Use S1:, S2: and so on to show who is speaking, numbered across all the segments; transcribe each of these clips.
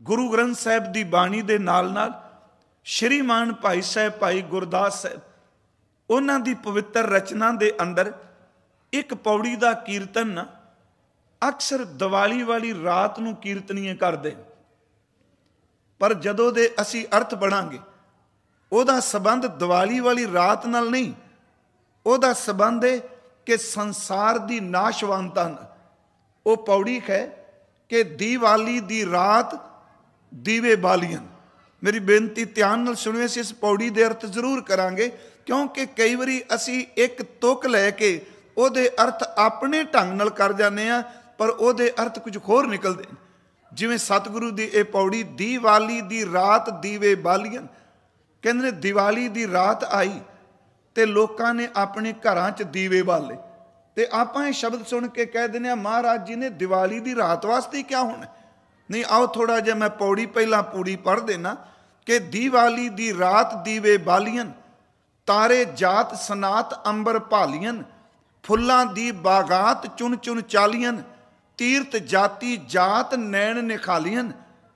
S1: गुरु ग्रंथ साहिब की बाणी के नाल नाल श्रीमान भाई साहब भाई गुरदास साहब उन्हां दी पवित्र रचना के अंदर एक पौड़ी का कीर्तन ना अक्सर दिवाली वाली रात नूं कीर्तनीय करते, पर जदों दे असी अर्थ पढ़ांगे उहदा संबंध दिवाली वाली रात नाल नहीं, उहदा संबंध है कि संसार की नाशवानता नाल। वो पौड़ी है कि दिवाली दी रात दीवे बालियन। मेरी बेनती ध्यान नाल सुनियो, असीं इस पौड़ी दे अर्थ जरूर करांगे, क्योंकि कई बारी असीं एक तुक लैके उहदे अर्थ अपने ढंग नाल कर जाने आ, पर उहदे अर्थ कुछ होर निकलदे। जिवें सतगुरु दी ये पौड़ी दिवाली दी रात दीवे बालियन, कहंदे ने दिवाली दी रात आई ते लोकां ने अपने घरां च दीवे बाले, ते आपां ये शब्द सुन के कह दिंदे आ महाराज जी ने दिवाली दी रात वास्ते क्या होना। नहीं, आओ थोड़ा जिहा मैं पौड़ी पहला पूरी पढ़ देना कि दिवाली दी रात दीवे बालियन, तारे जात सनात अंबर भालियन, फुल्लां दी बागात चुन चुन चालियन, तीर्थ जाति जात नैन निखालियन,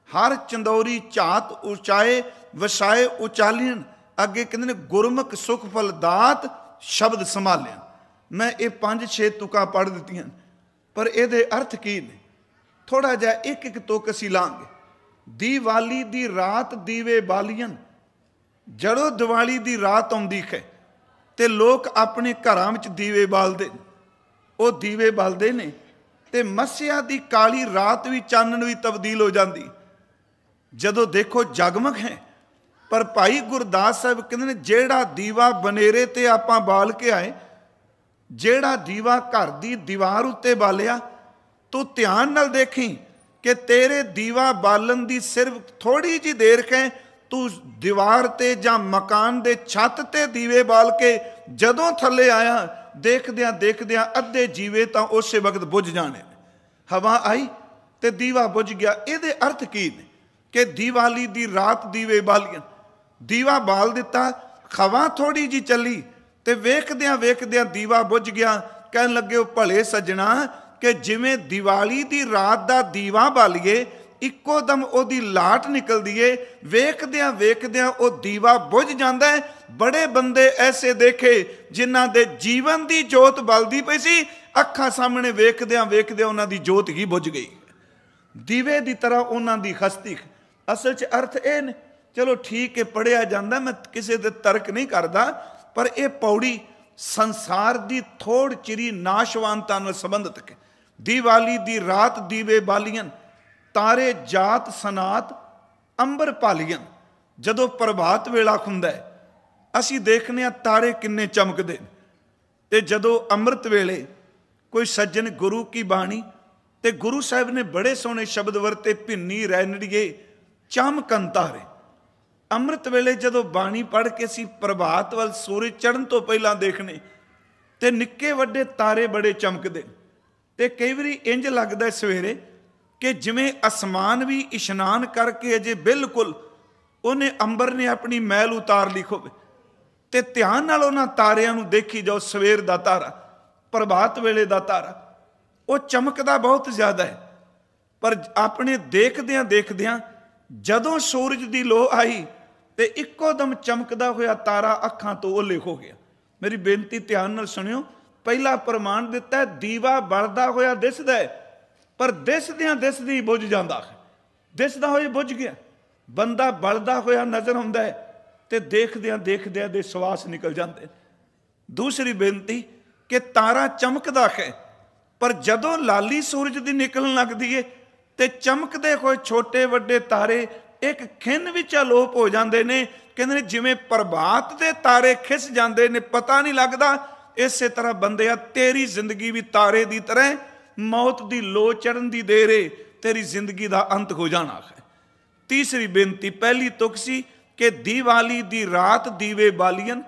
S1: हर चंदौरी झात उचाए वसाए उचालियन। अगे कहते ने गुरमुख सुख फल दात शब्द संभालियन। मैं ये 5-6 तुकां पढ़ दित्तियां, पर ये अर्थ की ने थोड़ा जा एक एक तुक असीं लांगे। दिवाली दी रात दीवे बालियन, जड़ों दिवाली दी रात आउंदी है ते लोग अपने घरां विच दीवे बालदे, वो दीवे बालदे ने ते मस्सिया दी काली रात भी चानन भी तब्दील हो जाती जदों देखो जगमग है। पर भाई गुरदास साहब कहते ने जेड़ा दीवा बनेरे ते आपां बाल के आए, जेड़ा दीवा घर दी दीवार उत्ते बालिया, तू ध्यान नाल देखी कि तेरे दीवा बालन दी सिर्फ थोड़ी जी देर है, तू दीवार ते जां मकान दे छत ते दीवे बाल के जदों थले आया देखदियां देखदियां अद्धे जीवे तां उस वक्त बुझ जाने। हवा आई ते दीवा बुझ गया। ये अर्थ की ने कि दिवाली दी रात दीवे बालियन, दीवा बाल दिता, हवा थोड़ी जी चली ते वेखदियां वेखदियां दीवा बुझ गया। कहन लगे ओ भले सजना कि जिवें दिवाली दी रात दा दीवा बालीए इक्को दम ओदी लाट निकलदी है, वेखदियां वेखदियां ओ दीवा बुझ जांदा है। बड़े बंदे ऐसे देखे जिन्हां दे जीवन दी जोत बलदी पई सी, अखां सामने वेखदियां वेखदियां उन्हां दी जोत ही बुझ गई, दीवे दी तरह उन्हां दी हस्ती। असल च अर्थ ये ने, चलो ठीक है पढ़िया जांदा, मैं किसी दे तर्क नहीं करदा, पर यह पौड़ी संसार दी थोड़ चिरी नाशवानता नाल संबंधित है। दिवाली दी रात दीवे बालियन, तारे जात सनात अंबर भालियन। जदों प्रभात वेला हुंदा है असी देखने तारे किन्ने चमकदे, ते जदों अमृत वेले कोई सज्जन गुरु की बाणी, ते गुरु साहब ने बड़े सोहने शब्द वरते, भिन्नी रैनड़िए चमकन तारे। अमृत वेले जदों बाणी पढ़ के असी प्रभात वाल सूरज चढ़न तो पहला देखने, ते निक्के वड्डे तारे बड़े चमकदे, ते कई बारी इंज लगदा सवेरे कि जिमें आसमान भी इशनान करके अजे बिल्कुल उन्हें अंबर ने अपनी मैल उतार ली होवे। ते ध्यान नाल उन्हां तारियां नूं देखी जाओ, सवेर दा तारा, प्रभात वेले दा तारा, वो चमकदा बहुत ज्यादा है। पर अपने देखदियां देखदियां जदों सूरज दी लो आई ते इक्को दम चमकदा होया तारा अखां तो ओले हो गया। मेरी बेनती ध्यान नाल सुनियो, पहला प्रमाण दिता है दीवा बलदा होया दिसदा है, पर दिसदियां दिसदी बुझ जांदा है, दिसदा होए बुझ गया। बंदा बलदा होया नजर आउंदा है ते देखदियां देखदियां दे सवास निकल जाते। दूसरी बेनती कि तारा चमकदा है, पर जदों लाली सूरज दी निकलन लगदी है ते चमकदे होए छोटे वड्डे तारे एक खिन विच अलोप हो जाते ने। कहंदे ने जिवें प्रभात दे तारे खिस जाते ने, पता नहीं लगदा। इसे तरह बंदिया तेरी जिंदगी भी तारे की तरह मौत की लो चढ़न की देर है, तेरी जिंदगी का अंत हो जाना है। तीसरी बेनती, पहली तुक सी कि दिवाली दी रात दीवे बालियन,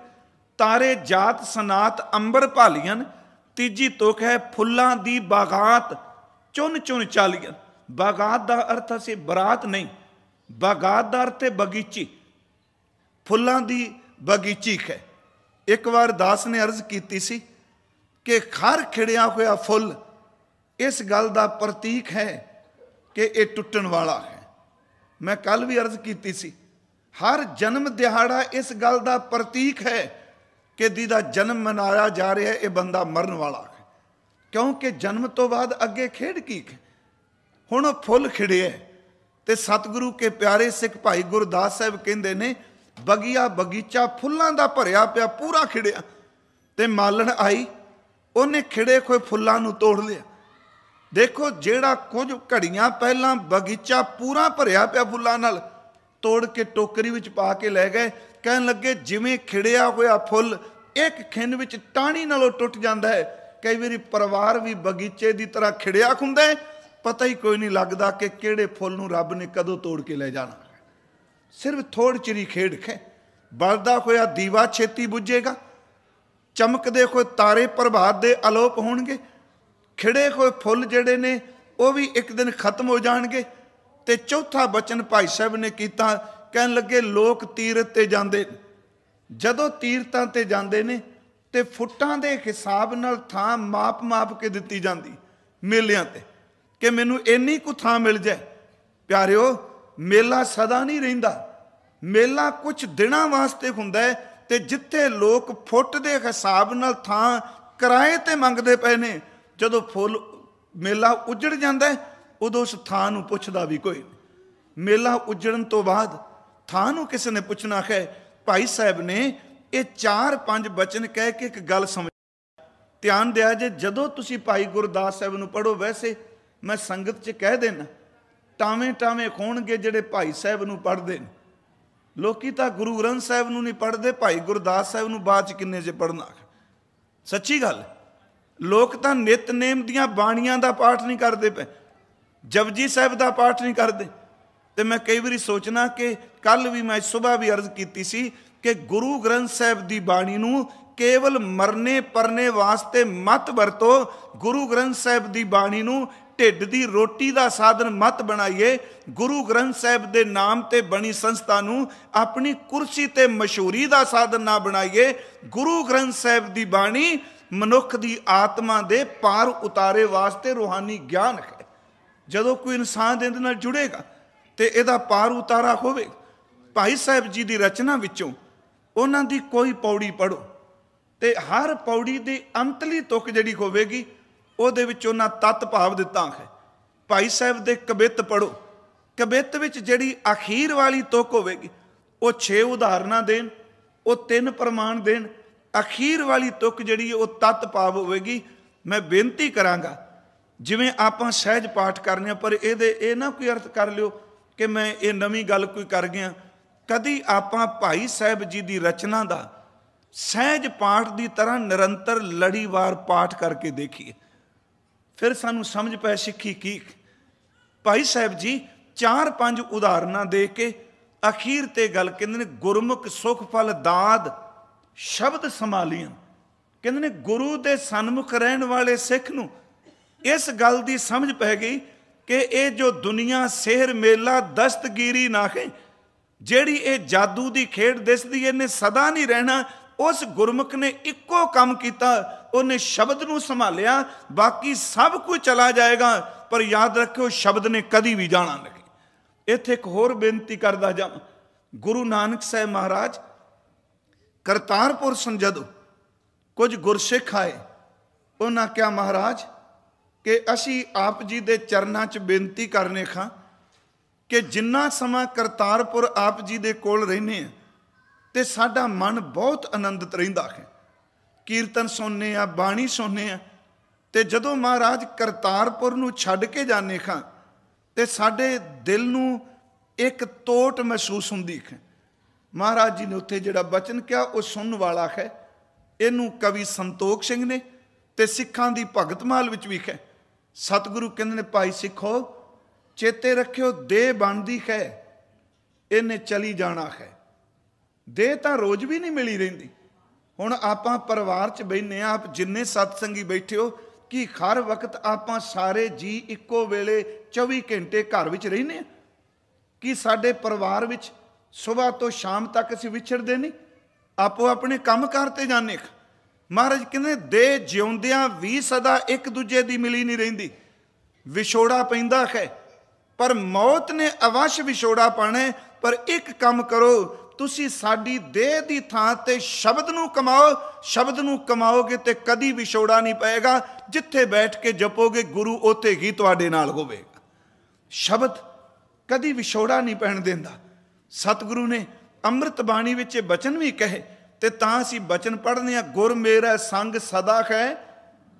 S1: तारे जात सनात अंबर भालियन। तीजी तुक है फुल्लां दी बागात चुन चुन चालियन। बागात का अर्थ असी बरात नहीं, बागात का अर्थ है बगीची, फुल्लां दी बगीची है। एक बार दास ने अर्ज की सी कि हर खिड़िया होया फुल इस गल का प्रतीक है कि यह टुटन वाला है। मैं कल भी अर्ज की सी, हर जन्म दिहाड़ा इस गल का प्रतीक है कि जिहदा जन्म मनाया जा रहा है, ये बंदा मरन वाला है। क्योंकि जन्म तो बाद अगे खेड की हुण फुल खिड़े है। तो सतगुरु के प्यारे सिख भाई गुरदास साहब कहते ने, बगिया बगीचा फुल्लां दा भरिया पिया पूरा खिड़िया, ते मालण आई उन्हें खिड़े खोए फुल्लां नूं तोड़ लिया। देखो जेड़ा कुछ घड़ियां पहला बगीचा पूरा भरिया पिया फुल्लां नाल, तोड़ के टोकरी विच पा के लै गए। कहन लगे जिवें खिड़िया होया फुल एक खिन विच टाणी नालों टुट जाता है, कई बारी परिवार भी बगीचे की तरह खिड़िया हुंदा है, पता ही कोई नहीं लगता कि किहड़े फुल नूं रब ने कदों तोड़ के ले जाना। सिर्फ थोड़ी चिरी खेड़ है। बलदा होया दीवा छेती बुझेगा, चमकदे हुए तारे प्रभात दे अलोप होणगे, खिड़े हुए फुल जिहड़े ने वो भी एक दिन खत्म हो जाणगे। ते चौथा बचन भाई साहब ने कीता, कहन लगे लोग तीरथ ते जांदे, जदों तीरथां ते जांदे ने ते फुੱਟਾਂ ਦੇ हिसाब नाल थां माप माप के दित्ती जांदी मेलिਆਂ ते, कि मैनू इन्नी कु थां मिल जाए। प्यारिओ मेला सदा नहीं रहिंदा, मेला कुछ दिनां वास्ते हुंदा है, ते जिथे लोग फुੱਟ ਦੇ हिसाब नाल थां किराए ते मंगदे पए ने, जदों फुल मेला उजड़ जांदा है उदों उस थां नूं पुछदा भी कोई नहीं। मेला उजड़न तो बाद थां नूं किसी ने पुछना है। भाई साहब ने ये 4-5 बचन कह के एक गल समझ ध्यान दिया जे, जदों तुसी भाई गुरदास साहब नूं पढ़ो, वैसे मैं संगत च कह देना टावें टावें खोणगे जिहड़े भाई साहब नूं पढ़दे ने। लोकी तां गुरु ग्रंथ साहब नूं नहीं पढ़दे, भाई गुरदास साहब नूं बाद च किन्ने च पढ़ना। सच्ची गल, लोग तां नितनेम दीआं बाणियां दा पाठ नहीं करदे पे, जपजी साहब का पाठ नहीं करते। तो मैं कई बार सोचना कि कल भी मैं सुबह भी अर्ज की सी कि गुरु ग्रंथ साहब की बाणी नूं केवल मरने परने वास्ते मत वरतो, गुरु ग्रंथ साहब की बाणी नूं ढिड की रोटी का साधन मत बनाइए। गुरु ग्रंथ साहब के नाम ते बनी संस्था नूं अपनी कुर्सी ते मशहूरी का साधन ना बनाइए। गुरु ग्रंथ साहब की बाणी मनुख की आत्मा दे पार उतारे वास्ते रूहानी ज्ञान है। जदों कोई इंसान इहदे नाल जुड़ेगा तो इहदा पार उतारा होवे। भाई साहब जी की रचना विचों उन्हां दी कोई पौड़ी पढ़ो तो हर पौड़ी की अंतली तुक जिहड़ी होवेगी उहदे विच उन्हां तत्त भाव दिता है। भाई साहब दे कबित पढ़ो, कबित विच जिहड़ी अखीर वाली तुक होवेगी वो 6 उदाहरणां देन, वो 3 प्रमाण देन। अखीर वाली तुक जिहड़ी वो तत्त भाव होवेगी। मैं बेनती करांगा जिवें आपां सहज पाठ करने, पर ये ना कोई अर्थ कर लियो कि मैं ये नवीं गल कोई कर गया। कदी आपां भाई साहब जी की रचना का सहज पाठ की तरह निरंतर लड़ीवार पाठ करके देखिए, फिर सानू समझ पै सिੱਖੀ की। भाई साहब जी 4-5 उदाहरणां दे के अखीर ते गल कहंदे ने, गुरमुख सुख फल दाद शब्द संभालियां। कहंदे ने गुरु दे सन्मुख रहन वाले सिख नूं इस गल की समझ पै गई कि ये जो दुनिया सेहर मेला दस्तगीरी ना है, जिहड़ी ये जादू की खेड दिसदी इहने सदा नहीं रहना। उस गुरमुख ने इक्को काम किया, उन्हें शब्द नूं संभालिया, बाकी सब कुछ चला जाएगा, पर याद रखियो शब्द ने कदी भी जाना नहीं। इत्थे एक होर बेनती करदा जावां, गुरु नानक साहब महाराज करतारपुर संजदों कुछ गुरसिख आए, उन्हां कहा महाराज कि असी आप जी दे चरनां च बेनती करने खां कि जिन्ना समा करतारपुर आप जी दे कोल रहने ते साडा मन बहुत आनंदित रहिंदा है। कीर्तन सुनने आ, बाणी सुनने आ, ते जदों महाराज करतारपुर नूं छड्ड के जाने खां ते साडे दिल नूं एक तोट महसूस हुंदी है। महाराज जी ने उत्थे जिहड़ा बचन कहा वो सुनने वाला है। इनू कवि संतोख सिंह ने ते सिखां दी भगतमाल विच भी है। सतगुरु कहंदे ने भाई सिखो चेते रखियो देह बनदी है, इन्हें चली जाना है। देह तां रोज भी नहीं मिली रहिंदी। हुण आपां परिवार च बैठे, आप जिन्ने सतसंगी बैठे हो कि हर वक्त आपां सारे जी इक्को वेले 24 घंटे घर विच रहिंदे आ कि साडे परिवार विच सुबह तो शाम तक असीं विछड़दे नहीं, आपो अपने काम करते जाने। महाराज कहंदे देह जिउंदियां भी सदा एक दूजे दी मिली नहीं रहिंदी, विछोड़ा पैंदा है। पर मौत ने अवश्य विछोड़ा पाना है। पर एक काम करो, तुसी साडी देह दी थां ते शब्द नूं कमाओ। शब्द नूं कमाओगे ते कदी विछोड़ा नहीं पएगा। जिथे बैठ के जपोगे गुरु उत्थे ही तुहाडे नाल होवेगा। शब्द कदी विछोड़ा नहीं पैण देंदा। सतगुरु ने अमृत बाणी विच बचन भी कहे ते तां असीं बचन पढ़ने। गुर मेरा संग सदा है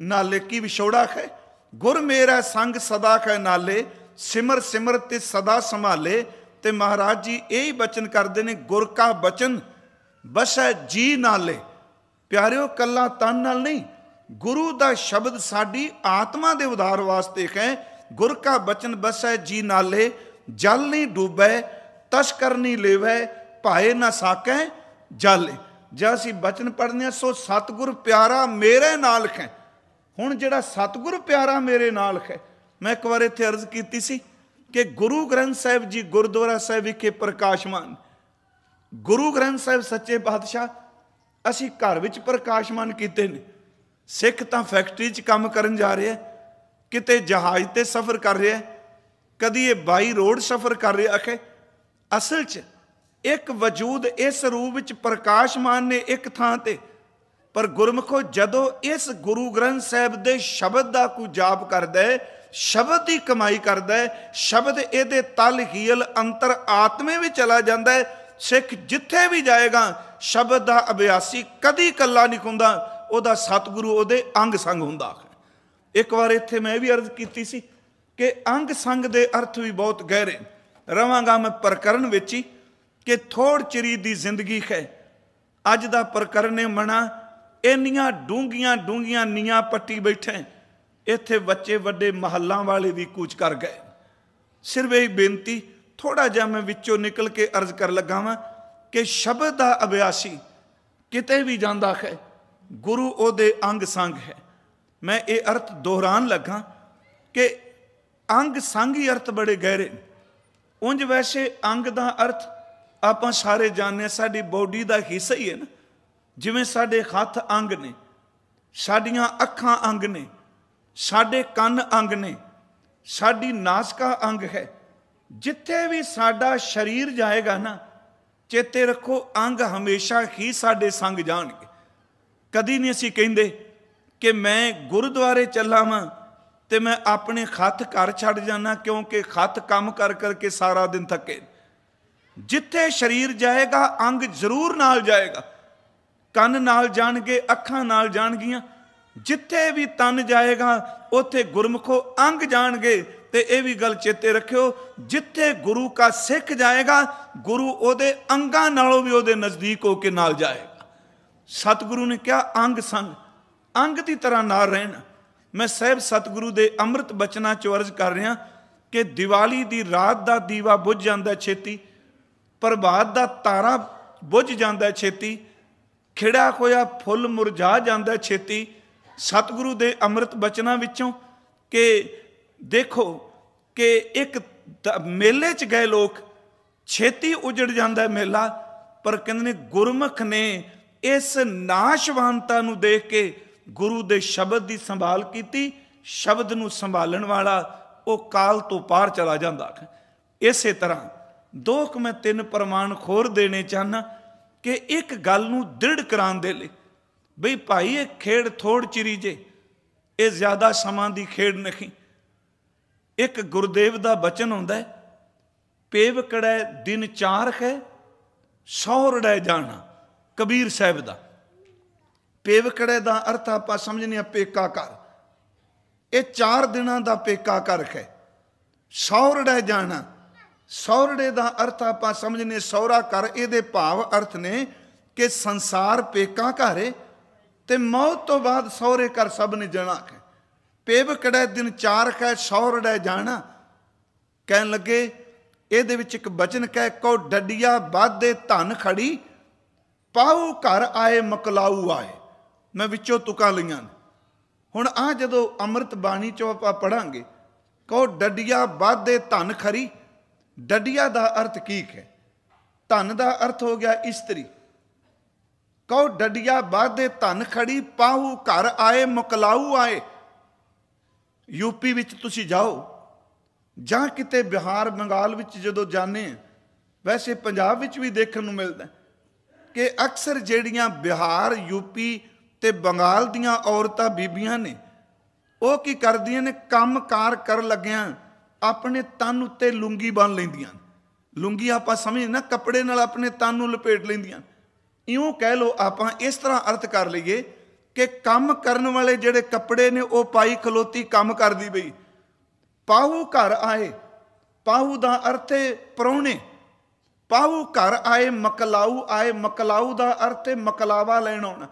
S1: नाले की विछोड़ा है। गुर मेरा संग सदा है नाले, सिमर सिमर ते सदा संभाले। ते महाराज जी यही बचन करते हैं, गुर का बचन बसै जी नाले। प्यारिओ कला तन नाल नहीं, गुरु का शब्द साडी आत्मा के उधार वास्ते है। गुर का बचन बसै जी नाले, जल नहीं डूबै तस्कर नहीं लेवै, भाए ना साकै जाले। जे असीं बचन पढ़ने सो सतगुर प्यारा मेरे नाल है। हुण जिहड़ा सतगुर प्यारा मेरे नाल है, मैं एक बार इत्थे अर्ज कीती सी कि गुरु ग्रंथ साहिब जी गुरुद्वारा साहिब विखे प्रकाशमान। गुरु ग्रंथ साहिब सच्चे पातशाह असीं घर विच प्रकाशमान कीते ने। सिख तां फैक्ट्री च काम करन जा रहे, किते जहाज ते सफ़र कर रहा, कदी ये बाई रोड सफ़र कर रहा है। असल च एक वजूद इस रूप विच प्रकाशमान ने एक थां ते। पर गुरमुखो जदों इस गुरु ग्रंथ साहिब दे शब्द का कोई जाप करदा है, शब्द की कमाई करदा है, शब्द इहदे तल हील अंतर आत्मे में चला जाता है। सिख जिथे भी जाएगा शब्द का अभ्यासी कदी कला नहीं हुंदा, उहदा सतगुरु उहदे अंग संग हुंदा। एक बार इत्थे मैं भी अर्ज कीती सी कि अंग संग दे अर्थ भी बहुत गहरे। रवांगा मैं प्रकरण विच ही कि थोड़ चिरी दी जिंदगी है। अज दा प्रकरण है मना इन्नियां डूंघियां डूंघियां नीयां पट्टी बैठे, इत्थे बच्चे वड्डे महल्लां वाले भी कूच कर गए। सिर्फ यही बेनती थोड़ा जिहा मैं विचों निकल के अर्ज कर लगा वां कि शब्द का अभ्यासी किते भी जांदा है, गुरु ओदे अंग संग है। मैं ये अर्थ दोहरान लगा कि अंग संग ही अर्थ बड़े गहरे। उंज वैसे अंग का अर्थ आपां सारे जानने, साडी बॉडी का हिस्सा ही है ना। जिवें साडे हथ अंग ने, साडियां अखां अंग ने, साडे कन अंग ने, साडी नासका अंग है। जिथे भी साडा शरीर जाएगा ना, चेते रखो अंग हमेशा ही साडे संग जाणगे। कदी नहीं असीं कहिंदे कि मैं गुरुद्वारे चला वां ते मैं अपने हथ घर छड्ड जाना, क्योंकि हथ काम कर करके सारा दिन थके। जिथे शरीर जाएगा अंग जरूर नाल जाएगा। कन नाल जाणगे, अखां नाल जाणगियां। जिथे भी तन जाएगा उत्थे गुरमुखो अंग जाणगे। ते ये भी गल चेते रखियो, जिथे गुरु का सिख जाएगा गुरु ओदे अंगां नालों भी ओदे नज़दीक होके नाल जाएगा। सतगुरु ने क्या अंग संग, अंग की तरह नाल रहना। मैं साहिब सतगुरु दे अमृत बचना चो अर्ज कर रहा कि दिवाली दी रात दा दीवा बुझ जाता छेती, प्रभात दा तारा बुझ जाता छेती, खिड़ा होया फुल मुरझा जाता छेती। सतगुरु दे अमृत बचना विचों कि देखो कि एक मेले च गए लोग, छेती उजड़ जाता मेला, पर कहते गुरमुख ने इस नाशवानता नूं देख के गुरु दे शब्द की संभाल की। शब्द नूं संभालण वाला वो काल तो पार चला जाता है। इस तरह दो मैं तीन प्रमाण खोर देने चाहना कि एक गल नूं दृढ़ कराने दे लई बई भाई ये खेड़ थोड़ चिरी जे, ये ज्यादा समा की खेड़ नहीं। एक गुरुदेव का बचन होंदा है, पेव कड़ै दिन चार है सौ रड़ै जाना। कबीर साहब का पेव कड़े का अर्थ आप समझने पेका कर, ये 4 दिनों का पेका कर है। सौरड़े जाना, सौरड़े का अर्थ आप समझने सौरा कर। ये भाव अर्थ ने कि संसार पेका घर है ते मौत तो बाद सौरे घर सब ने जाना है। पेव कड़े दिन 4 है सौरड़े जाना। कह लगे ये एक बचन कह को डडिया बाधे धन खड़ी, पाऊ घर आए मकलाऊ आए। मैं विचों तुका लियां ने। हुण आ जदों अमृत बाणी चो आपां पढ़ांगे, कहो डडिया बाधे धन खरी। डडिया का अर्थ की है, धन का अर्थ हो गया इस्त्री। कहो डडिया बाधे धन खड़ी, पाहू घर आए मकलाऊ आए। यूपी विच तुसी जाओ, ਜਾਂ ਕਿਤੇ ਬਿਹਾਰ ਬੰਗਾਲ ਵਿੱਚ ਜਦੋਂ ਜਾਂਦੇ ਹਾਂ, ਵੈਸੇ ਪੰਜਾਬ ਵਿੱਚ ਵੀ ਦੇਖਣ ਨੂੰ ਮਿਲਦਾ ਕਿ ਅਕਸਰ ਜਿਹੜੀਆਂ ਬਿਹਾਰ ਯੂਪੀ ਤੇ ਬੰਗਾਲ ਦੀਆਂ ਔਰਤਾਂ ਬੀਬੀਆਂ ਨੇ, ਉਹ ਕੀ ਕਰਦੀਆਂ ਨੇ, ਕੰਮ ਕਾਰ ਕਰਨ ਲੱਗਿਆਂ ਆਪਣੇ ਤਨ ਉੱਤੇ ਲੁੰਗੀ ਬੰਨ ਲੈਂਦੀਆਂ। ਲੁੰਗੀ ਆਪਾਂ ਸਮਝ ਨਾ, ਕੱਪੜੇ ਨਾਲ ਆਪਣੇ ਤਨ ਨੂੰ ਲਪੇਟ ਲੈਂਦੀਆਂ। ਇਉਂ ਕਹਿ ਲਓ, ਆਪਾਂ ਇਸ ਤਰ੍ਹਾਂ ਅਰਥ ਕਰ ਲਈਏ ਕਿ ਕੰਮ ਕਰਨ ਵਾਲੇ ਜਿਹੜੇ ਕੱਪੜੇ ਨੇ ਉਹ ਪਾਈ ਖਲੋਤੀ ਕੰਮ ਕਰਦੀ ਪਈ। ਪਾਹੂ ਘਰ ਆਏ, ਪਾਹੂ ਦਾ ਅਰਥ ਹੈ ਪ੍ਰਾਹੁਣੇ। ਪਾਹੂ ਘਰ ਆਏ, ਮਕਲਾਊ ਆਏ, ਮਕਲਾਊ ਦਾ ਅਰਥ ਹੈ ਮਕਲਾਵਾ ਲੈਣ ਆਉਣਾ।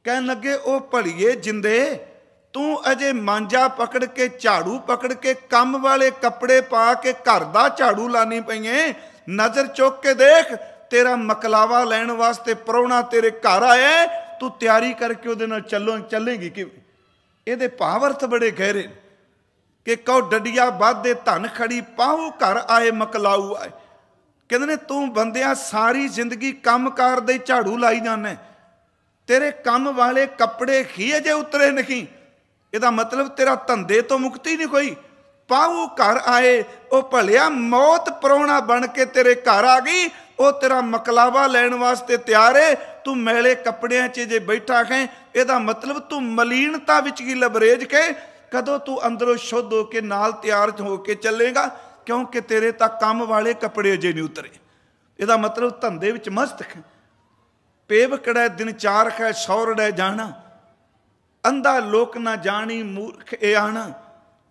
S1: ਕਹਿਣ ਲੱਗੇ ਉਹ ਭਲੀਏ ਜਿੰਦੇ, ਤੂੰ ਅਜੇ ਮਾਂਜਾ ਪਕੜ ਕੇ, ਝਾੜੂ ਪਕੜ ਕੇ, ਕੰਮ ਵਾਲੇ ਕੱਪੜੇ ਪਾ ਕੇ ਘਰ ਦਾ ਝਾੜੂ ਲਾਣੀ ਪਈਏ। ਨਜ਼ਰ ਚੁੱਕ ਕੇ ਦੇਖ, ਤੇਰਾ ਮਕਲਾਵਾ ਲੈਣ ਵਾਸਤੇ ਪ੍ਰਾਹੁਣਾ ਤੇਰੇ ਘਰ ਆਇਆ, ਤੂੰ ਤਿਆਰੀ ਕਰਕੇ ਉਹਦੇ ਨਾਲ ਚੱਲੇਗੀ ਕਿਵੇਂ? ਇਹਦੇ ਭਾਵ ਅਰਥ ਬੜੇ ਗਹਿਰੇ ਕਿ ਕਹੋ ਡੱਡੀਆਂ ਵਾਧੇ ਧਨ ਖੜੀ, ਪਾਹੂ ਘਰ ਆਏ ਮਕਲਾਊ ਆਏ। ਕਹਿੰਦੇ ਨੇ ਤੂੰ ਬੰਦਿਆ ਸਾਰੀ ਜ਼ਿੰਦਗੀ ਕੰਮਕਾਰ ਦੇ ਝਾੜੂ ਲਾਈ ਜਾਂਦਾ, ਤੇਰੇ ਕੰਮ ਵਾਲੇ ਕੱਪੜੇ ਹੀ ਅਜੇ ਉਤਰੇ ਨਹੀਂ। ਇਹਦਾ ਮਤਲਬ ਤੇਰਾ ਧੰਦੇ ਤੋਂ ਮੁਕਤੀ ਨਹੀਂ ਕੋਈ। ਪਾਹੂ ਘਰ ਆਏ, ਉਹ ਭਲਿਆ ਮੌਤ ਪ੍ਰਾਹੁਣਾ ਬਣ ਕੇ ਤੇਰੇ ਘਰ ਆ ਗਈ, ਉਹ ਤੇਰਾ ਮਕਲਾਵਾ ਲੈਣ ਵਾਸਤੇ ਤਿਆਰ ਹੈ। ਤੂੰ ਮੈਲੇ ਕੱਪੜਿਆਂ 'ਚ ਜੇ ਬੈਠਾ ਹੈ, ਇਹਦਾ ਮਤਲਬ ਤੂੰ ਮਲੀਨਤਾ ਵਿੱਚ ਕੀ ਲਬਰੇਜ ਕੇ ਕਦੋਂ ਤੂੰ ਅੰਦਰੋਂ ਸ਼ੁੱਧ ਹੋ ਕੇ ਨਾਲ ਤਿਆਰ ਹੋ ਕੇ ਚੱਲੇਗਾ, ਕਿਉਂਕਿ ਤੇਰੇ ਤਾਂ ਕੰਮ ਵਾਲੇ ਕੱਪੜੇ ਅਜੇ ਨਹੀਂ ਉਤਰੇ। ਇਹਦਾ ਮਤਲਬ ਧੰਦੇ ਵਿੱਚ ਮਸਤ ਹੈ। ਪੇਵਕੜੈ ਦਿਨ ਚਾਰ ਹੈ, ਸੌਰੜੈ ਜਾਣਾ, ਅੰਧਾ ਲੋਕ ਨਾ ਜਾਣੀ, ਮੂਰਖ ਇਹ ਆਣਾ।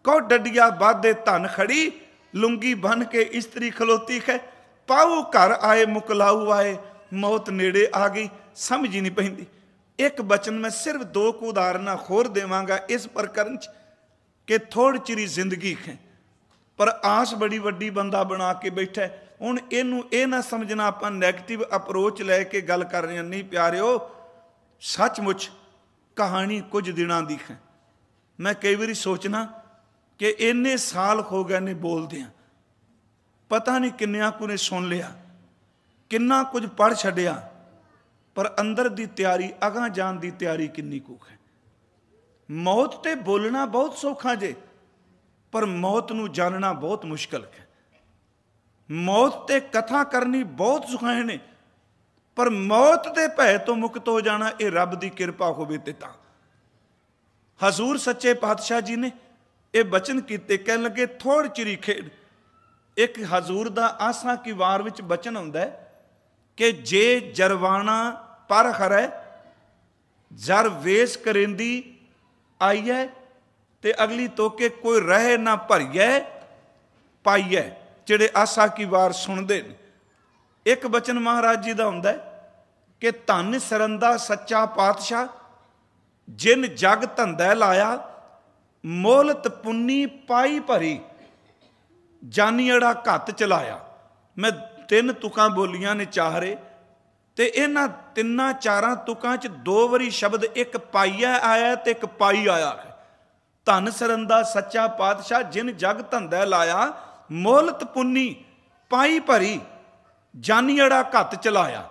S1: ਕੋ ਡੱਡੀਆਂ ਵਾਧੇ ਧਨ ਖੜੀ, ਲੁੰਗੀ ਬਨ ਕੇ ਇਸਤਰੀ ਖਲੋਤੀ ਹੈ। ਪਾਹੂ ਘਰ ਆਏ ਮੁਕਲਾਊ ਆਏ, ਮੌਤ ਨੇੜੇ ਆ ਗਈ। ਸਮਝ ਹੀ ਨਹੀਂ ਪੈਂਦੀ। ਇੱਕ ਬਚਨ ਮੈਂ ਸਿਰਫ ਦੋ ਕੁ ਉਦਾਹਰਨਾਂ ਹੋਰ ਦੇਵਾਂਗਾ ਇਸ ਪ੍ਰਕਰਨ 'ਚ ਕਿ ਥੋੜ੍ਹੀ ਚਿਰੀ ਜ਼ਿੰਦਗੀ ਹੈ, ਪਰ ਆਸ ਬੜੀ ਵੱਡੀ ਬੰਦਾ ਬਣਾ ਕੇ ਬੈਠਾ। ਹੁਣ ਇਹਨੂੰ ਇਹ ਨਾ ਸਮਝਣਾ ਆਪਾਂ ਨੈਗੇਟਿਵ ਅਪਰੋਚ ਲੈ ਕੇ ਗੱਲ ਕਰ ਰਹੇ ਹਾਂ, ਨਹੀਂ ਪਿਆਰਿਓ। ਸੱਚਮੁੱਚ ਕਹਾਣੀ ਕੁਝ ਦਿਨਾਂ ਦੀ ਹੈ। ਮੈਂ ਕਈ ਵਾਰੀ ਸੋਚਣਾ ਕਿ ਇੰਨੇ ਸਾਲ ਹੋ ਗਏ ਨੇ ਬੋਲਦਿਆਂ, ਪਤਾ ਨਹੀਂ ਕਿੰਨਿਆਂ ਕੁ ਨੇ ਸੁਣ ਲਿਆ, ਕਿੰਨਾ ਕੁਝ ਪੜ੍ਹ ਛੱਡਿਆ, ਪਰ ਅੰਦਰ ਦੀ ਤਿਆਰੀ, ਅਗਾਂਹ ਜਾਣ ਦੀ ਤਿਆਰੀ ਕਿੰਨੀ ਕੁ ਹੈ। ਮੌਤ ਤੇ ਬੋਲਣਾ ਬਹੁਤ ਸੌਖਾ ਜੇ, ਪਰ ਮੌਤ ਨੂੰ ਜਾਣਨਾ ਬਹੁਤ ਮੁਸ਼ਕਲ ਹੈ। ਮੌਤ ਤੇ ਕਥਾ ਕਰਨੀ ਬਹੁਤ ਸੁਖਾਇਣ ਨੇ, ਪਰ ਮੌਤ ਦੇ ਭੈ ਤੋਂ ਮੁਕਤ ਹੋ ਜਾਣਾ ਇਹ ਰੱਬ ਦੀ ਕਿਰਪਾ ਹੋਵੇ ਤੇ ਤਾਂ। ਹਜ਼ੂਰ ਸੱਚੇ ਪਾਤਸ਼ਾਹ ਜੀ ਨੇ ਇਹ ਬਚਨ ਕੀਤੇ, ਕਹਿਣ ਲੱਗੇ ਥੋੜ੍ਹੀ ਚਿਰੀ ਖੇਡ। ਇੱਕ ਹਜ਼ੂਰ ਦਾ ਆਸਾਂ ਕੀ ਵਾਰ ਵਿੱਚ ਬਚਨ ਆਉਂਦਾ ਹੈ ਕਿ ਜੇ ਜਰਵਾਣਾ ਪਰ ਹਰੈ, ਜਰ ਵੇਸ ਕਰੇਂਦੀ ਆਈਐ, ਤੇ ਅਗਲੀ ਤੋਕੇ ਕੋਈ ਰਹਿ ਨਾ ਭਰੀਐ ਪਾਈਐ। ਜਿਹੜੇ ਆਸਾ ਕੀ ਵਾਰ ਸੁਣਦੇ ਨੇ, ਇੱਕ ਬਚਨ ਮਹਾਰਾਜ ਜੀ ਦਾ ਹੁੰਦਾ ਕਿ ਧੰਨ ਸਰੰਦਾ ਸੱਚਾ ਪਾਤਸ਼ਾਹ, ਜਿਨ ਜਗ ਧੰਦਾ ਲਾਇਆ, ਮੋਲਤ ਪੁੰਨੀ ਪਾਈ ਭਰੀ, ਜਾਨੀਅੜਾ ਘੱਤ ਚਲਾਇਆ। ਮੈਂ ਤਿੰਨ ਤੁਕਾਂ ਬੋਲੀਆਂ ਨੇ ਚਾਹਰੇ, ਤੇ ਇਹਨਾਂ ਤਿੰਨਾਂ ਚਾਰਾਂ ਤੁਕਾਂ 'ਚ ਦੋ ਵਾਰੀ ਸ਼ਬਦ ਇੱਕ ਪਾਈਆ ਆਇਆ ਤੇ ਇੱਕ ਪਾਈ ਆਇਆ ਹੈ। ਧੰਨ ਸਰੰਦਾ ਸੱਚਾ ਪਾਤਸ਼ਾਹ, ਜਿਨ ਜਗ ਧੰਦਾ ਲਾਇਆ, ਮੋਲਤ ਪੁੰਨੀ ਪਾਈ ਭਰੀ, ਜਾਨੀਅੜਾ ਘੱਤ ਚਲਾਇਆ।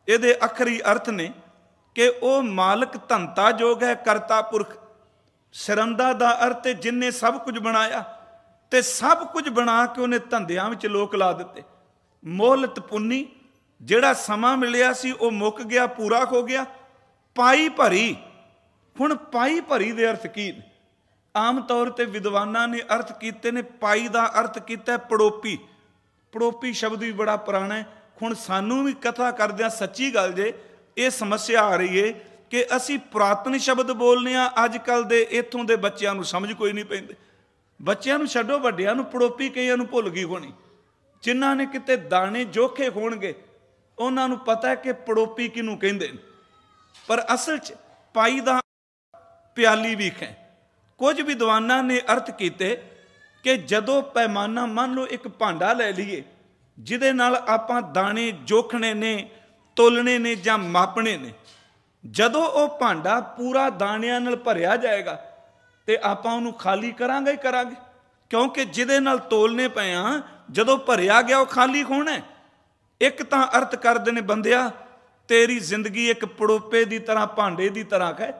S1: ਇਹਦੇ ਅਖਰੀ ਅਰਥ ਨੇ ਕਿ ਉਹ ਮਾਲਕ ਧੰਤਾ ਜੋਗ ਹੈ, ਕਰਤਾ ਪੁਰਖ। ਸਰੰਦਾ ਦਾ ਅਰਥ ਹੈ ਜਿਨਨੇ ਸਭ ਕੁਝ ਬਣਾਇਆ, ਤੇ ਸਭ ਕੁਝ ਬਣਾ ਕੇ ਉਹਨੇ ਧੰਦਿਆਂ ਵਿੱਚ ਲੋਕ ਲਾ ਦਿੱਤੇ। ਮੋਲਤ ਪੁੰਨੀ, ਜਿਹੜਾ ਸਮਾਂ ਮਿਲਿਆ ਸੀ ਉਹ ਮੁੱਕ ਗਿਆ, ਪੂਰਾ ਹੋ ਗਿਆ। ਪਾਈ ਭਰੀ, ਹੁਣ ਪਾਈ ਭਰੀ ਦੇ ਅਰਥ ਕੀ ਨੇ? ਆਮ ਤੌਰ ਤੇ ਵਿਦਵਾਨਾਂ ਨੇ ਅਰਥ ਕੀਤੇ ਨੇ। ਪਾਈ ਦਾ ਅਰਥ ਕੀਤਾ ਪੜੋਪੀ। ਪੜੋਪੀ ਸ਼ਬਦ ਵੀ ਬੜਾ ਪੁਰਾਣਾ ਹੈ। ਹੁਣ ਸਾਨੂੰ ਵੀ ਕਥਾ ਕਰਦਿਆਂ ਸੱਚੀ ਗੱਲ ਜੇ ਇਹ ਸਮੱਸਿਆ ਆ ਰਹੀ ਹੈ ਕਿ ਅਸੀਂ ਪੁਰਾਤਨ ਸ਼ਬਦ ਬੋਲਦੇ ਹਾਂ, ਅੱਜ ਕੱਲ੍ਹ ਦੇ ਇੱਥੋਂ ਦੇ ਬੱਚਿਆਂ ਨੂੰ ਸਮਝ ਕੋਈ ਨਹੀਂ ਪੈਂਦੇ। ਬੱਚਿਆਂ ਨੂੰ ਛੱਡੋ, ਵੱਡਿਆਂ ਨੂੰ ਪੜੋਪੀ ਕਈਆਂ ਨੂੰ ਭੁੱਲ ਗਈ ਹੋਣੀ। ਜਿਨ੍ਹਾਂ ਨੇ ਕਿਤੇ ਦਾਣੇ ਜੋਖੇ ਹੋਣਗੇ ਉਹਨਾਂ ਨੂੰ ਪਤਾ ਹੈ ਕਿ ਪੜੋਪੀ ਕਿਹਨੂੰ ਕਹਿੰਦੇ ਨੇ, ਪਰ ਅਸਲ 'ਚ ਪਾਈ ਦਾ ਪਿਆਲੀ ਵੀ ਹੈ। ਕੁਝ ਵਿਦਵਾਨਾਂ ਨੇ ਅਰਥ ਕੀਤੇ ਕਿ ਜਦੋਂ ਪੈਮਾਨਾ, ਮੰਨ ਲਓ ਇੱਕ ਭਾਂਡਾ ਲੈ ਲਈਏ ਜਿਹਦੇ ਨਾਲ ਆਪਾਂ ਦਾਣੇ ਜੋਖਣੇ ਨੇ, ਤੋਲਣੇ ਨੇ ਜਾਂ ਮਾਪਣੇ ਨੇ, ਜਦੋਂ ਉਹ ਭਾਂਡਾ ਪੂਰਾ ਦਾਣਿਆਂ ਨਾਲ ਭਰਿਆ ਜਾਏਗਾ ਤੇ ਆਪਾਂ ਉਹਨੂੰ ਖਾਲੀ ਕਰਾਂਗੇ ਹੀ ਕਰਾਂਗੇ, ਕਿਉਂਕਿ ਜਿਹਦੇ ਨਾਲ ਤੋਲਨੇ ਪਏ ਆ, ਜਦੋਂ ਭਰਿਆ ਗਿਆ ਉਹ ਖਾਲੀ ਹੋਣਾ। ਇੱਕ ਤਾਂ ਅਰਥ ਕਰਦੇ ਨੇ ਬੰਦਿਆ, ਤੇਰੀ ਜ਼ਿੰਦਗੀ ਇੱਕ ਪੜੋਪੇ ਦੀ ਤਰ੍ਹਾਂ, ਭਾਂਡੇ ਦੀ ਤਰ੍ਹਾਂ ਹੈ,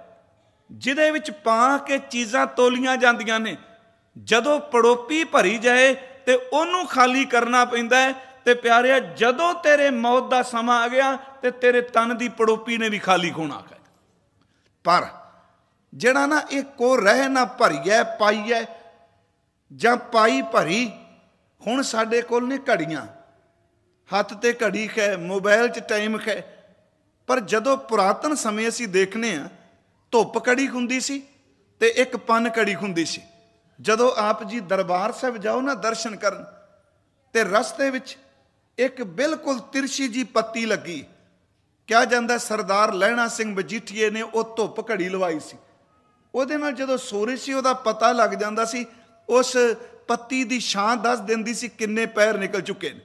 S1: ਜਿਹਦੇ ਵਿੱਚ ਪਾ ਕੇ ਚੀਜ਼ਾਂ ਤੋਲੀਆਂ ਜਾਂਦੀਆਂ ਨੇ। जदों पड़ोपी भरी जाए तो उन्होंने खाली करना पैंदा है। ते प्यारिया जदों तेरे मौत का समा आ गया तो तेरे तन की पड़ोपी ने भी खाली होना है। पर जड़ा ना एक को रह ना भरीए पाईए जां पाई भरी, हुण साडे कोल ने घड़ियां, हत्थ ते घड़ी है, मोबाइल च टाइम है, पर जदों पुरातन समय असीं देखने आ धुप घड़ी हुंदी सी ते एक पन घड़ी हुंदी सी। जदों आप जी दरबार साहिब जाओ ना दर्शन करन ते रस्ते विच एक बिल्कुल तिरछी जी पत्ती लगी, क्या जांदा सरदार लहणा सिंह मजीठीए ने वो धुप घड़ी लवाई सी। ਉਹਦੇ ਨਾਲ ਜਦੋਂ ਸੂਰਜ ਸੀ ਉਹਦਾ ਪਤਾ ਲੱਗ ਜਾਂਦਾ ਸੀ, ਉਸ ਪੱਤੀ ਦੀ ਛਾਂ ਦੱਸ ਦਿੰਦੀ ਸੀ ਕਿੰਨੇ ਪੈਰ ਨਿਕਲ ਚੁੱਕੇ ਨੇ।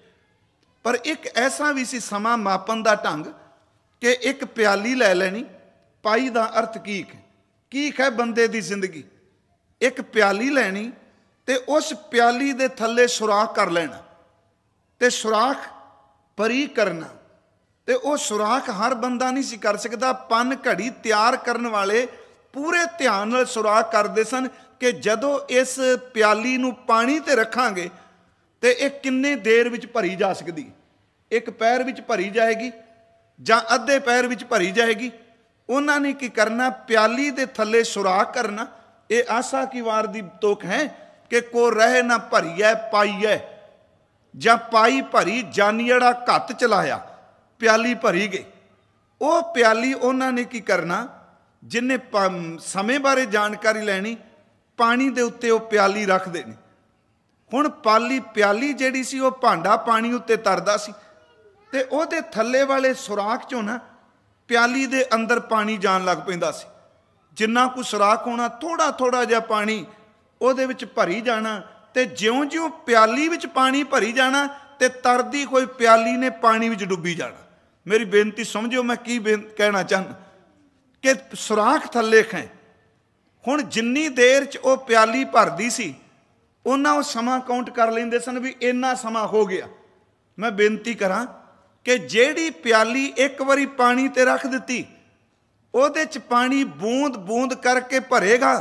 S1: ਪਰ ਇੱਕ ਐਸਾ ਵੀ ਸੀ ਸਮਾਂ ਮਾਪਣ ਦਾ ਢੰਗ ਕਿ ਇੱਕ ਪਿਆਲੀ ਲੈ ਲੈਣੀ। ਪਾਈ ਦਾ ਅਰਥ ਕੀ ਹੈ ਬੰਦੇ ਦੀ ਜ਼ਿੰਦਗੀ। ਇੱਕ ਪਿਆਲੀ ਲੈਣੀ ਤੇ ਉਸ ਪਿਆਲੀ ਦੇ ਥੱਲੇ ਸੁਰਾਖ ਕਰ ਲੈਣਾ ਤੇ ਸੁਰਾਖ ਭਰੀ ਕਰਨਾ। ਤੇ ਉਹ ਸੁਰਾਖ ਹਰ ਬੰਦਾ ਨਹੀਂ ਸੀ ਕਰ ਸਕਦਾ। ਪਨ ਘੜੀ ਤਿਆਰ ਕਰਨ ਵਾਲੇ पूरे ध्यान नाल सुराख करते सन कि जदों इस प्याली नूं पानी ते रखांगे तो यह किन्ने देर विच भरी जा सकती, एक पैर विच भरी जाएगी जां अद्धे पैर विच भरी जाएगी। उन्होंने की करना, प्याली दे थल्ले सुराख करना। ये आसा की वार दी तुक है कि को रह ना भरीए पाईए जां पाई भरी जानियड़ा घत चलाया, प्याली भरी गई। वो प्याली उन्होंने की करना, जिन्हें समय बारे जानकारी लैनी, पानी दे उत्ते वो प्याली रख देनी। हुण प्याली जिहड़ी सी वो भांडा पानी उत्ते तरदा सी ते ओहदे थल्ले वाले सुराख चों ना प्याली दे अंदर पानी जान लग पैंदा सी। जिन्ना कुछ सुराख होना थोड़ा थोड़ा जिहा पानी ओहदे विच भरी जाना ते ज्यों-ज्यों प्याली विच पानी भरी जाना ते तरदी कोई प्याली ने पानी विच डुब्बी जाना। मेरी बेनती समझो मैं की कहना चाहना कि सुराख थल्ले है। हुण जिन्नी देर च वो प्याली भरदी सी उन्ना वो समा काउंट कर लेंदे सन भी इन्ना समा हो गया। मैं बेनती करा कि जेड़ी प्याली एक बारी पानी ते रख दिती ਉਹਦੇ ਚ पानी बूंद बूंद करके भरेगा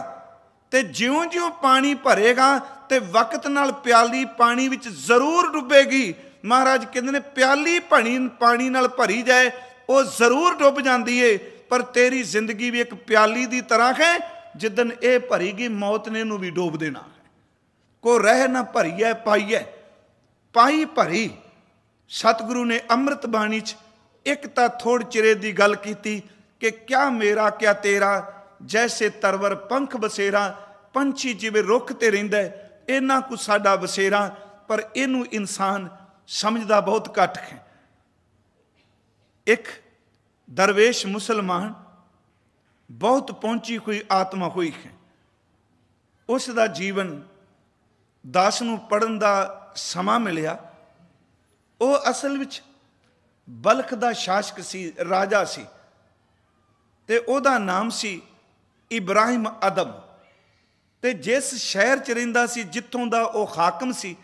S1: ते ज्यों-ज्यों पानी भरेगा ते वक्त नाल प्याली पानी विच जरूर डुबेगी। महाराज कहते ने प्याली पानी नाल भरी जाए वो जरूर डुब जाती है, पर तेरी जिंदगी भी एक प्याली की तरह है। जिदन ये भरीगी मौत ने नूं भी डोब देना है। को रह ना भरीए पाईए, पाई भरी। सतगुरु ने अमृत बाणी च एक तां थोड़ चिरे की गल की कि क्या मेरा क्या तेरा, जैसे तरवर पंख बसेरा। पंछी जिवें रुख ते रहिंदा है इन्ना कुछ साडा बसेरा, पर इनू इंसान समझदा बहुत घट है। एक दरवेश मुसलमान बहुत पहुंची हुई आत्मा हुई है, उसका जीवन दास नूं पढ़न दा समा मिलिया। वो असल विच बल्ख दा शासक सी, राजा सी ते ओदा नाम सी इब्राहिम अदम। ते जिस शहर च रहिंदा सी जित्थों दा वो हाकम सी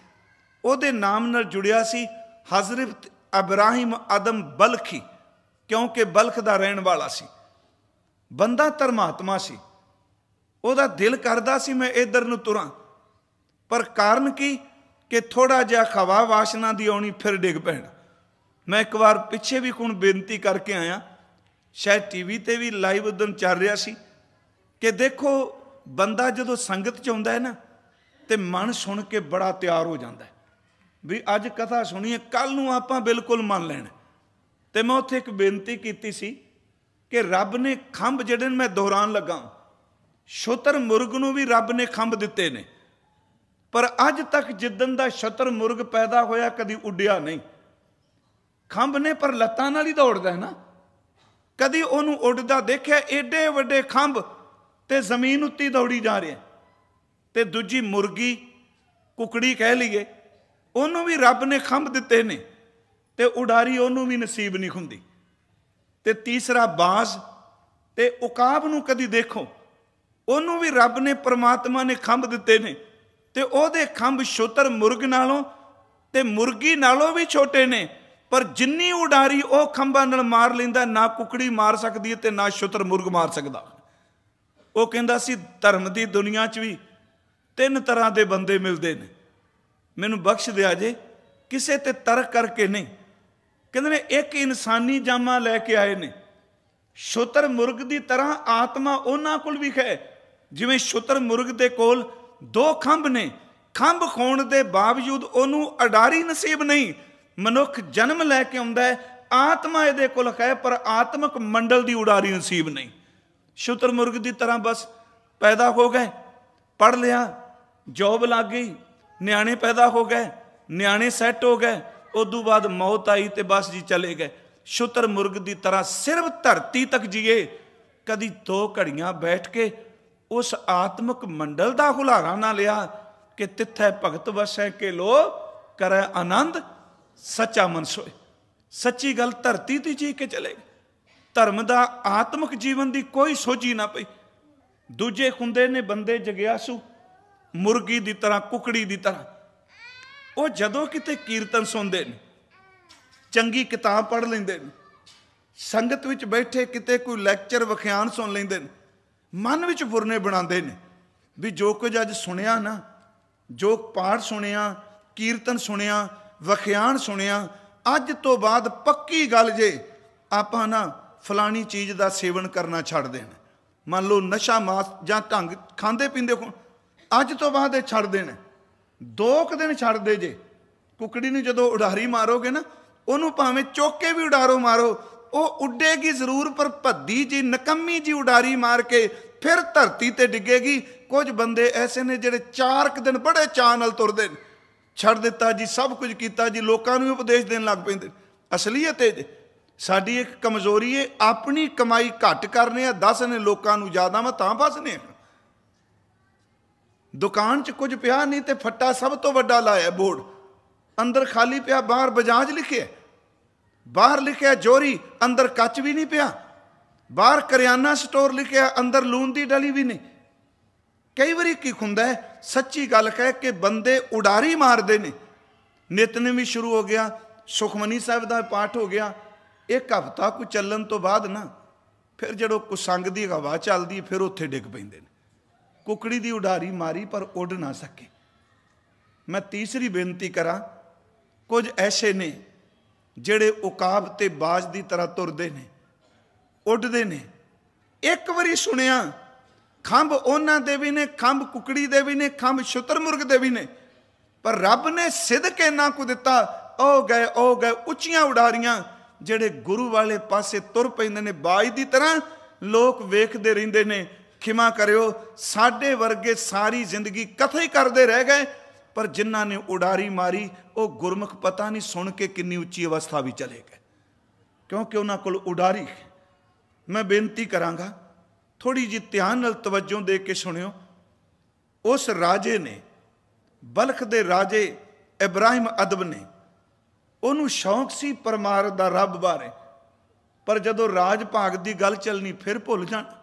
S1: ओदे नाम नाल जुड़िया सी हज़रत इब्राहिम अदम बल्खी, क्योंकि बल्ख दा रहन वाला सी। बंदा धर्मात्मा सी, ओदा दिल करदा सी मैं इधर नूं तुरां, पर कारण की कि थोड़ा जिहा खवा वासना दी आउणी फिर डिग पैना। मैं एक बार पिछे भी हुण बेनती करके आया, शायद टीवी ते भी लाइव उदन चल रहा सी कि देखो बंदा जदों संगत च आउंदा है ना ते मन सुन के बड़ा तैयार हो जाता है भी अज कथा सुनीए कल नूं आपां बिल्कुल मन लैणा। ते मैं उत्थे एक बेनती कीती सी कि रब ने खंभ जिहड़े मैं दोहरान लगा, शुतर मुर्ग नूं भी रब ने खंभ दिते ने, पर अज तक जिदन दा शुतर मुर्ग पैदा होया कदी उड्डिया नहीं। खंभ ने पर लत्तां नाल ही दौड़दा है ना, कदी उहनूं उड्डदा देखिया? एडे वड्डे खंभ ते जमीन उत्ती दौड़ी जा रहे। ते दूजी मुर्गी कुकड़ी कह लीए, उहनूं भी रब ने खंभ दिते ने ते उडारी उहनूं भी नसीब नहीं हुंदी। ते तीसरा बाज ते उकाब नूं कदी देखो, उहनूं भी रब ने परमात्मा ने खंभ दिते ने ते ओहदे खंभ शुतर मुर्ग नालों ते मुर्गी नालों भी छोटे ने, पर जिन्नी उडारी वह खंभा नाल मार लैंदा ना कुकड़ी मार सकती है ते ना शुतर मुर्ग मार सकता। वो कहंदा सी धर्म की दुनिया च भी तीन तरह के बंदे मिलते हैं। मैनू बख्श दिया जे, किसे ते तरक करके नहीं। कहते ने एक इंसानी जामा लैके आए ने, शुतर मुर्ग की तरह आत्मा उन्हां कोल भी है। जिवें शुतर मुर्ग दे कोल दो खंभ ने, खंभ खोण दे बावजूद उन्होंने अडारी नसीब नहीं। मनुख जन्म लैके आउंदा है, आत्मा इहदे कोल है, पर आत्मक मंडल की उडारी नसीब नहीं। शुतर मुर्ग की तरह बस पैदा हो गए, पढ़ लिया, जॉब लग गई, न्याणे पैदा हो गए, न्याणे सैट हो गए, उदों बाद मौत आई तो बस जी चले गए। शुतर मुर्ग की तरह सिर्फ धरती तक जिए, कदी 2 घड़ियां बैठ के उस आत्मक मंडल का हुलारा ना लिया कि तिथै भगत वसै के लो करे आनंद सच्चा मन सोए। सच्ची गल धरती ती जी के चले गए। धर्म का आत्मक जीवन की कोई सोझी ना पई। दूजे हुंदे ने बंदे जगियासू, मुर्गी की तरह, कुकड़ी की तरह। वो जदों किते कीर्तन सुनते हैं, चंगी किताब पढ़ लेंदे ने, संगत विच बैठे किते कोई लैक्चर वख्यान सुन लेंदे ने, मन विच फुरने बनाते हैं भी जो कुछ अज सुनिया ना, जो पाठ सुनिया, कीर्तन सुनिया, वख्यान सुनिया, अज तो बाद पक्की गल जे आपां ना फलानी चीज़ का सेवन करना छड्ड देना। मान लो नशा मास जां ढंग खांदे पींदे अज तो बाद छड्ड देना। 2 दिन छड्ड दे जे। कुकड़ी नूं जदों उडारी मारोगे ना, उन्होंने भावें चुक के भी उडारो मारो, वो उडेगी जरूर, पर भद्दी जी नकम्मी जी उडारी मार के फिर धरती ते डिगेगी। कुछ बंदे ऐसे ने जिहड़े 4 दिन बड़े चाਅ नाल तुरदे ने, छड्ड दिता जी, सब कुछ किया जी, लोकां नूं उपदेश देण लग पैंदे। असलीयत है जी साडी एक कमजोरी है, अपनी कमाई घट करने, 10 ने लोकां नूं ज़्यादा, मैं तां फसने। दुकान च कुछ पिया नहीं तो फट्टा सब तो वड्डा लाया बोर्ड, अंदर खाली पिया, बाहर बजाज लिखे, बाहर लिखे जोरी, अंदर कच भी नहीं पिया, बाहर करियाना स्टोर लिखे, अंदर लून की डली भी नहीं। कई बारी की हुंदा है, सच्ची गल कह के बंदे उडारी मारते हैं। नितनेम भी शुरू हो गया, सुखमनी साहब का पाठ हो गया, 1 हफ्ता कोई चलन तो बाद ना फिर जो कुसंग की हवा चलती फिर उत्थे डिग पैंदे ने। कुकड़ी की उडारी मारी पर उड़ ना सके। मैं तीसरी बेनती करा, कुछ ऐसे ने जिहड़े उकाब ते बाज की तरह तुरदे ने, उड़दे ने। एक बारी सुनिया खंभ उन्हां दे भी ने, खंभ कुकड़ी दे भी ने, खंभ शुतरमुर्ग दे भी ने, पर रब ने सिदक इन्ना को दिता, ओ गए उच्चियां उडारियां जिहड़े गुरु वाले पासे तुर पैंदे ने। बाज की तरह लोग वेखदे रहिंदे ने। खिमा करियो, साडे वर्गे सारी जिंदगी कथा ही करते रह गए, पर जिन्हां ने उडारी मारी वो गुरमुख पता नहीं सुन के कितनी उच्ची अवस्था भी चले गए, क्योंकि उन्हां कोल उडारी। मैं बेनती करांगा, थोड़ी जी ध्यान नाल तवज्जो दे के सुनियो। उस राजे ने, बलख दे राजे इब्राहिम अदब ने, उन्होंने शौक सी परमार दा रब बारे, पर जदों राज भाग की गल चलनी फिर भुल जाना,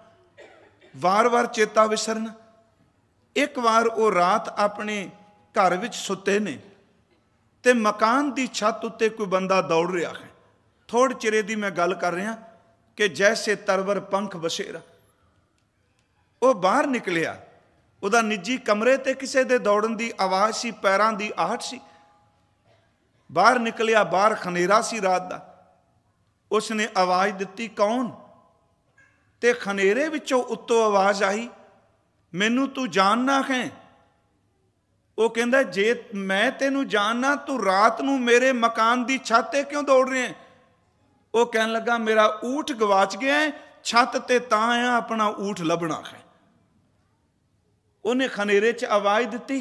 S1: वार वार चेता विसरना। एक बार वो रात अपने घर विच सुते ने ते मकान की छत उत्ते कोई बंदा दौड़ रहा है। थोड़े चिरे की मैं गल कर रहा कि जैसे तरवर पंख बसेरा। वो बाहर निकलिया, उहदा निजी कमरे ते किसी दे दौड़न की आवाज़ सी, पैरों की आहट सी। बाहर निकलिया, बाहर खनेरा सी रात का। उसने आवाज़ दिती, कौन? ते खनेरे विचों उत्तों आवाज़ आई, मैनू तू जानना है? वो कहंदा, जे मैं तेनू जानना, तू रात नू मेरे मकान की छत ते क्यों दौड़ रहे हैं? वो कहन लगा, मेरा ऊठ गवाच गया है, छत ते तां आया, अपना ऊठ लभना है। उन्हें खनेरे च आवाज़ दिती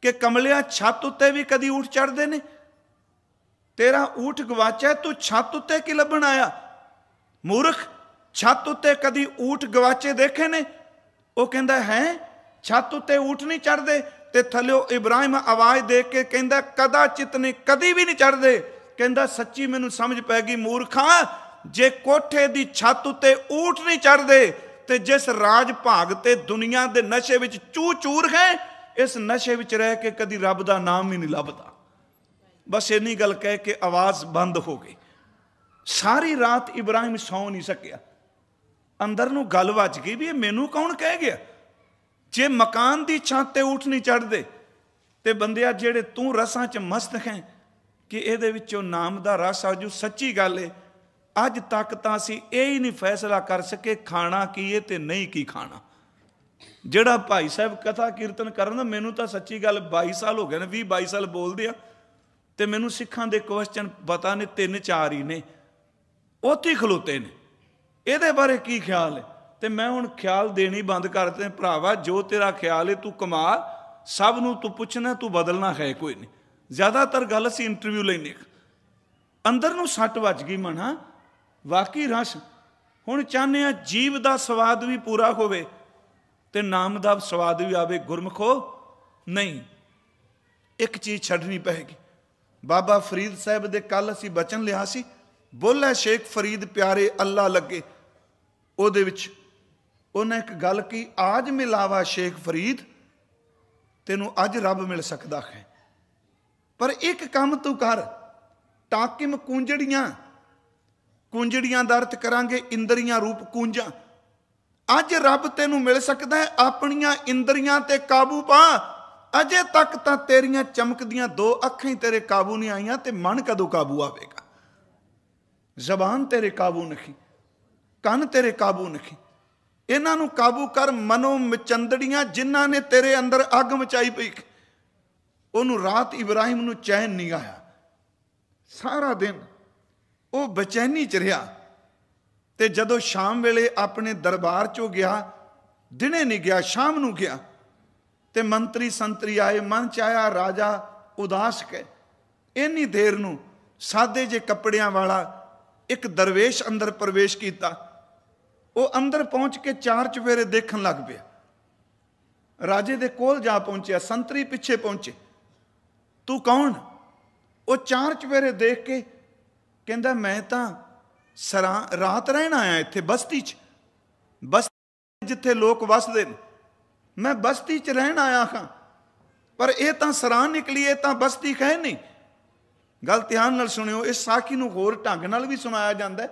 S1: कि कमलिया, छत उत्ते भी कदी ऊठ चढ़ते ने? तेरा ऊठ गवाचा, तू छत उत्ते की लभण आया? मूर्ख, छत उत्ते कदी ऊठ गवाचे देखे ने? वो कहंदा है, छत उत्ते ऊठ नहीं चढ़ते। ते थल्लियों इब्राहिम आवाज़ दे के कहंदा, कदाचित नहीं, कदी भी नहीं चढ़ते। कहंदा, सच्ची मैनू समझ पै गई मूर्खा, जे कोठे दी छत उत्ते ऊठ नहीं चढ़ते ते जिस राज भाग ते दुनिया दे नशे विच चू चूर है, इस नशे विच रह के कदी रब दा नाम ही नहीं लभदा। बस इन्नी गल कह के आवाज़ बंद हो गई। सारी रात इब्राहिम सौ नहीं सकिया। अंदर नूं गल वज गई भी मैनू कौन कह गया? जे मकान की छत ते ऊठ नहीं चढ़ते तो बंदिया जेड़े तू रसां च मस्त है कि ये विचों नाम का रस आजू। सच्ची गल है, अज तक तो असी यही नहीं फैसला कर सके खाना की है तो नहीं की खाना। ਜਿਹੜਾ भाई साहब कथा कीर्तन करन, मैनू तो सच्ची गल 22 साल हो गए ने, 20-22 साल बोलते हैं तो मैनू सिखां दे क्वेश्चन पता ने 3-4 ही ने, उत्थे ही खलोते ने। ये बारे की ख्याल है? तो मैं हुण ख्याल देनी बंद कर दे भरावा, जो तेरा ख्याल है तू कमा, सब नू तू पुछना, तू बदलना है कोई नहीं। ज़्यादातर गल असीं इंटरव्यू लैने, अंदर नू सट वज गई मना, वाकई रस। हुण चाहते हैं जीव का स्वाद भी पूरा होवे ते नाम का स्वाद भी आवे। गुरमुखो नहीं, एक चीज़ छड्डनी पैगी। बाबा फरीद साहब दे कल असीं बचन लिया सी, बोले शेख फरीद प्यारे अल्लाह लगे, उहदे विच उन्हें एक गल की, आज मिलावा शेख फरीद, तेनू अज रब मिल सकता है, पर एक काम तू कर, टाकिम कूंजड़ियां, कूंजड़ियां का अर्थ करांगे इंद्रियां रूप कूंजा। अज रब तेनू मिल सकता है, अपनियां इंद्रियां ते काबू पा। अजे तक तां तेरियां चमकदियां 2 अखां ही तेरे काबू नहीं आईयां, ते मन कदों काबू आवेगा? जबान तेरे काबू नहीं, कन तेरे काबू नहीं, इन्हां नू काबू कर। मनो मचंदड़ियां जिन्हां ने तेरे अंदर अग मचाई पई, उन्होंने रात इब्राहिम नू चैन नहीं आया, सारा दिन वो बेचैनी च रहा। ते जदों शाम वेले अपने दरबार चो गया, दिने नहीं गया, शाम नू गया, ते मंत्री संतरी आए, मन च आया राजा उदास के, इन्नी देर नू सादे जे कपड़ियां वाला एक दरवेश अंदर प्रवेश किया। वो अंदर पहुंच के 4 चुफेरे देखन लग पिया। राजे दे कोल जा पहुंचा, संतरी पिछे पहुंचे, तू कौन? वो 4 चुफेरे देख के कहंदा मैं तां रात रहना आया इत्थे बस्ती च, बस्ती जिथे लोग वसदे ने, मैं बस्ती च रहन आया हाँ, पर यह तां सरां निकली, ये तां बस्ती है नहीं। गल ध्यान नाल सुनियो, इस साखी नूं होर ढंग नाल भी सुनाया जांदा है।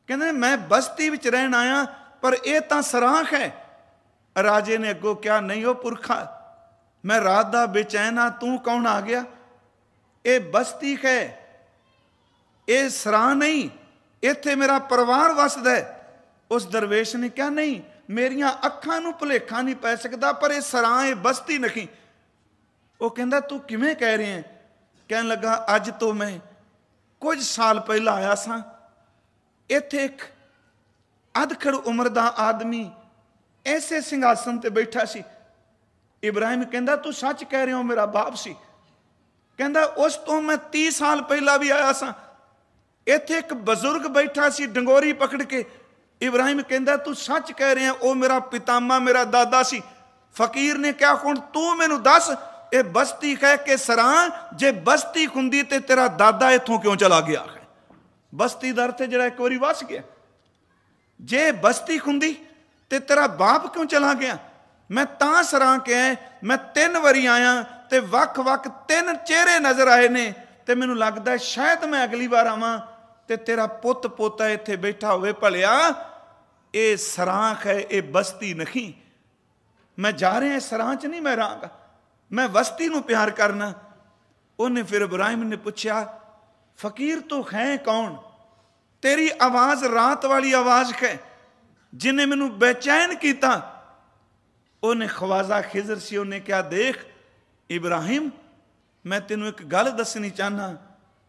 S1: कहंदे मैं बस्ती विच रहन आया, पर यह तां सरां है। राजे ने अगों क्या, नहीं हो पुरखा, मैं रात दा बेचैन हाँ, तू कौन आ गया? ये बस्ती है, ये सरां नहीं, इत्थे मेरा परिवार वसदा है। उस दरवेश ने कहा नहीं, मेरियां अखां नूं भुलेखा नहीं पै सकदा, पर यह सरां ये बस्ती नहीं। वो कहंदा तू किवें कह रहे हैं? कहन लगा अज तो मैं कुछ साल पहला आया सा, इत्थे एक अधखड़ उम्र दा आदमी ऐसे सिंघासन ते बैठा सी। इब्राहिम कहंदा तू सच कह रहे हो, मेरा बाप सी। कहंदा उस तो मैं 30 साल पहला भी आया सा, इत्थे एक बजुर्ग बैठा सी डंगोरी पकड़ के। इब्राहिम कहंदा तू सच कह रहे हैं, वो मेरा पितामा मेरा दादा सी। फकीर ने क्या, हुण तू मैनू दस, ये बस्ती कह के सरां, जे बस्ती हुंदी ते तेरा दादा इत्थों क्यों चला गया है? बस्ती दा अर्थ जिहड़ा एक वारी वस गया। जे बस्ती हुंदी ते तेरा बाप क्यों चला गया? मैं तां सरां के मैं 3 वारी आया ते वख वख 3 चेहरे नजर आए ने, ते मैनू लगदा शायद मैं अगली बार आवां ते तेरा पुत पोता इत्थे बैठा होवे। भलिया ये सरां है, ये बस्ती नहीं। मैं जा रहा सरां च नहीं मैं रहांगा, मैं बस्ती नूं प्यार करना। उन्हें फिर इब्राहिम ने पूछा फकीर तो है कौन? तेरी आवाज रात वाली आवाज है जिन्हें मैनू बेचैन किया। उन्हें ख्वाजा खिजर सी, उन्हें क्या, देख इब्राहिम मैं तेनू एक गल दसनी चाहना,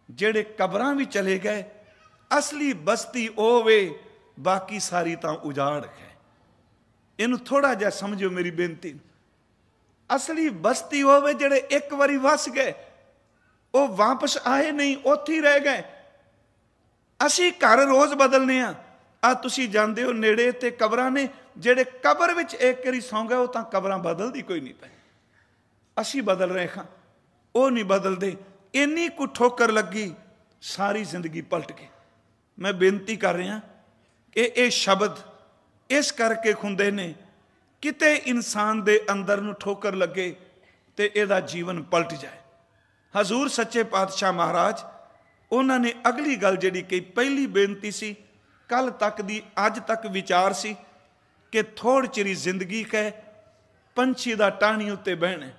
S1: जेड़े कबरां भी चले गए, असली बस्ती ओ वे, बाकी सारी तां उजाड़ है। इनू थोड़ा जा समझो मेरी बेनती। असली बस्ती ओ वे जेड़े एक बारी वस गए, वो वापस आए नहीं, उत्थे ही रह गए। असी घर रोज बदलने आ तुसी जानते हो नेड़े ते कबरां ने, जेड़े कबर विच एक बारी सौ गए, वो तां कबरां बदलदी कोई नहीं पई। असी बदल रहे हाँ, वो नहीं बदलते। इन्नी को ठोकर लगी, सारी जिंदगी पलट गई। मैं बेनती कर रहा कि ये शब्द इस करके खुंदे ने, किते इंसान दे अंदर नूं ठोकर लगे तो इहदा जीवन पलट जाए। हजूर सच्चे पातशाह महाराज उन्होंने अगली गल जिहड़ी कही, पहली बेनती सी, कल तक दी अज तक विचार सी कि थोड़ी चिरी जिंदगी है, ਪੰਛੀ ਦਾ ਟਾਹਣੀ ਉੱਤੇ ਬਹਿਣਾ।